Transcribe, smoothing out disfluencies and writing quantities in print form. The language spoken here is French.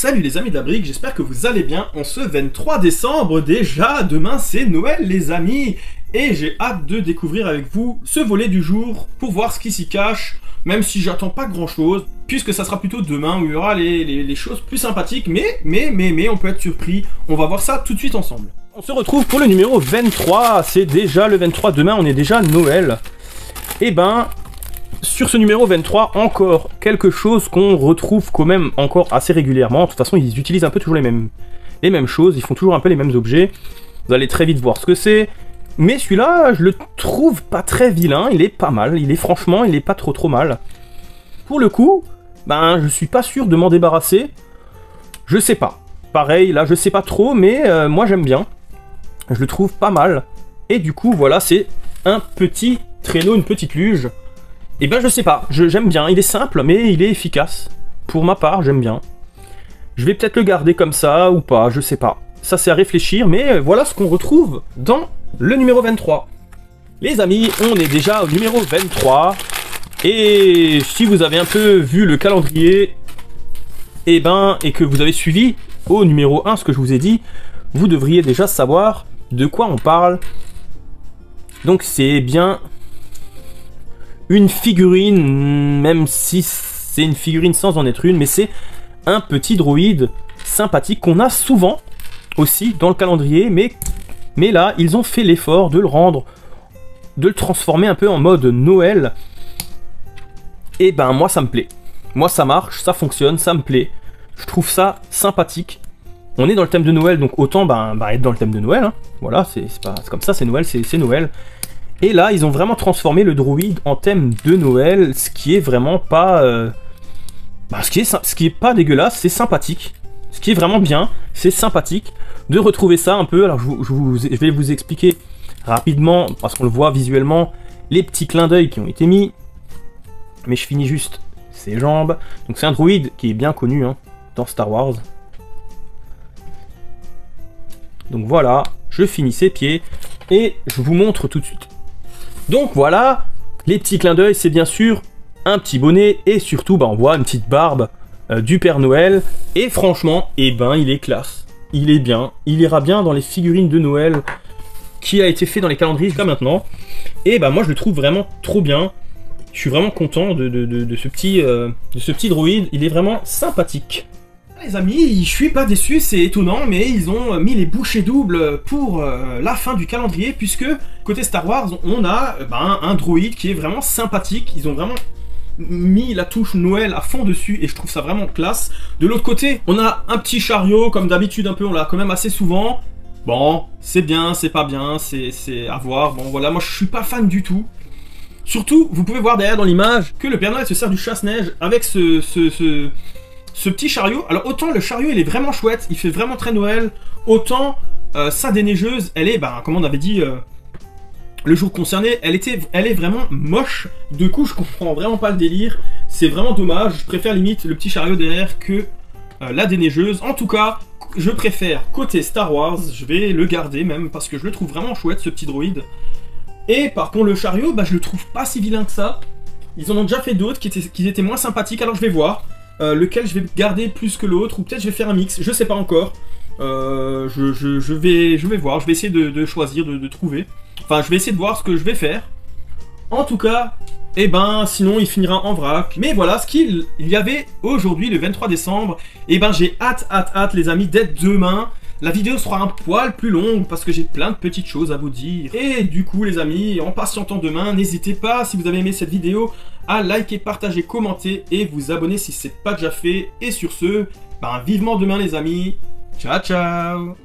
Salut les amis de la brique, j'espère que vous allez bien en ce 23 décembre déjà. Demain c'est Noël les amis. Et j'ai hâte de découvrir avec vous ce volet du jour pour voir ce qui s'y cache. Même si j'attends pas grand chose, puisque ça sera plutôt demain où il y aura les choses plus sympathiques. Mais on peut être surpris. On va voir ça tout de suite ensemble. On se retrouve pour le numéro 23. C'est déjà le 23, demain on est déjà Noël. Et ben... sur ce numéro 23, encore quelque chose qu'on retrouve quand même encore assez régulièrement. De toute façon, ils utilisent un peu toujours les mêmes choses, ils font toujours un peu les mêmes objets. Vous allez très vite voir ce que c'est. Mais celui-là, je le trouve pas très vilain, il est pas mal. Franchement, il est pas trop mal. Pour le coup, ben, je suis pas sûr de m'en débarrasser. Je sais pas. Pareil, là, je sais pas trop, mais moi, j'aime bien. Je le trouve pas mal. Et du coup, voilà, c'est un petit traîneau, une petite luge. Et ben je sais pas, j'aime bien, il est simple mais il est efficace. Pour ma part, j'aime bien. Je vais peut-être le garder comme ça ou pas, je sais pas. Ça c'est à réfléchir, mais voilà ce qu'on retrouve dans le numéro 23. Les amis, on est déjà au numéro 23. Et si vous avez un peu vu le calendrier, et que vous avez suivi au numéro 1 ce que je vous ai dit, vous devriez déjà savoir de quoi on parle. Donc c'est bien... une figurine, même si c'est une figurine sans en être une, mais c'est un petit droïde sympathique qu'on a souvent aussi dans le calendrier, mais là, ils ont fait l'effort de le rendre, de le transformer un peu en mode Noël. Et ben moi ça me plaît. Moi ça marche, ça fonctionne, ça me plaît. Je trouve ça sympathique. On est dans le thème de Noël, donc autant être dans le thème de Noël. Hein. Voilà, c'est comme ça, c'est Noël, c'est Noël. Et là, ils ont vraiment transformé le droïde en thème de Noël, ce qui est vraiment pas... ce qui est pas dégueulasse, c'est sympathique. Ce qui est vraiment bien, c'est sympathique de retrouver ça un peu. Alors, je vais vous expliquer rapidement, parce qu'on le voit visuellement, les petits clins d'œil qui ont été mis. Mais je finis juste ses jambes. Donc c'est un droïde qui est bien connu hein, dans Star Wars. Donc voilà, je finis ses pieds et je vous montre tout de suite. Donc voilà, les petits clins d'œil, c'est bien sûr un petit bonnet et surtout on voit une petite barbe du Père Noël. Et franchement, il est classe, il est bien, il ira bien dans les figurines de Noël qui a été fait dans les calendriers jusqu'à maintenant. Et moi je le trouve vraiment trop bien, je suis vraiment content de ce petit droïde, il est vraiment sympathique. Les amis, je suis pas déçu, c'est étonnant, mais ils ont mis les bouchées doubles pour la fin du calendrier, puisque côté Star Wars, on a un droïde qui est vraiment sympathique. Ils ont vraiment mis la touche Noël à fond dessus, et je trouve ça vraiment classe. De l'autre côté, on a un petit chariot, comme d'habitude un peu, on l'a quand même assez souvent. Bon, c'est bien, c'est pas bien, c'est à voir. Bon voilà, moi je suis pas fan du tout. Surtout, vous pouvez voir derrière dans l'image que le Père Noël se sert du chasse-neige avec ce petit chariot. Alors autant le chariot il est vraiment chouette, il fait vraiment très Noël, autant sa déneigeuse, elle est, comme on avait dit le jour concerné, elle est vraiment moche. Du coup je comprends vraiment pas le délire, c'est vraiment dommage, je préfère limite le petit chariot derrière que la déneigeuse. En tout cas, je préfère côté Star Wars, je vais le garder même, parce que je le trouve vraiment chouette ce petit droïde. Et par contre le chariot, je le trouve pas si vilain que ça. Ils en ont déjà fait d'autres qui étaient moins sympathiques, alors je vais voir. Lequel je vais garder plus que l'autre, ou peut-être je vais faire un mix, je sais pas encore. Je vais voir, je vais essayer de choisir, de trouver. Enfin, je vais essayer de voir ce que je vais faire. En tout cas, sinon il finira en vrac. Mais voilà ce qu'il y avait aujourd'hui, le 23 décembre. J'ai hâte les amis, d'être demain. La vidéo sera un poil plus longue parce que j'ai plein de petites choses à vous dire. Et du coup les amis, en patientant demain, n'hésitez pas, si vous avez aimé cette vidéo, à liker, partager, commenter et vous abonner si ce n'est pas déjà fait. Et sur ce, vivement demain les amis. Ciao ciao.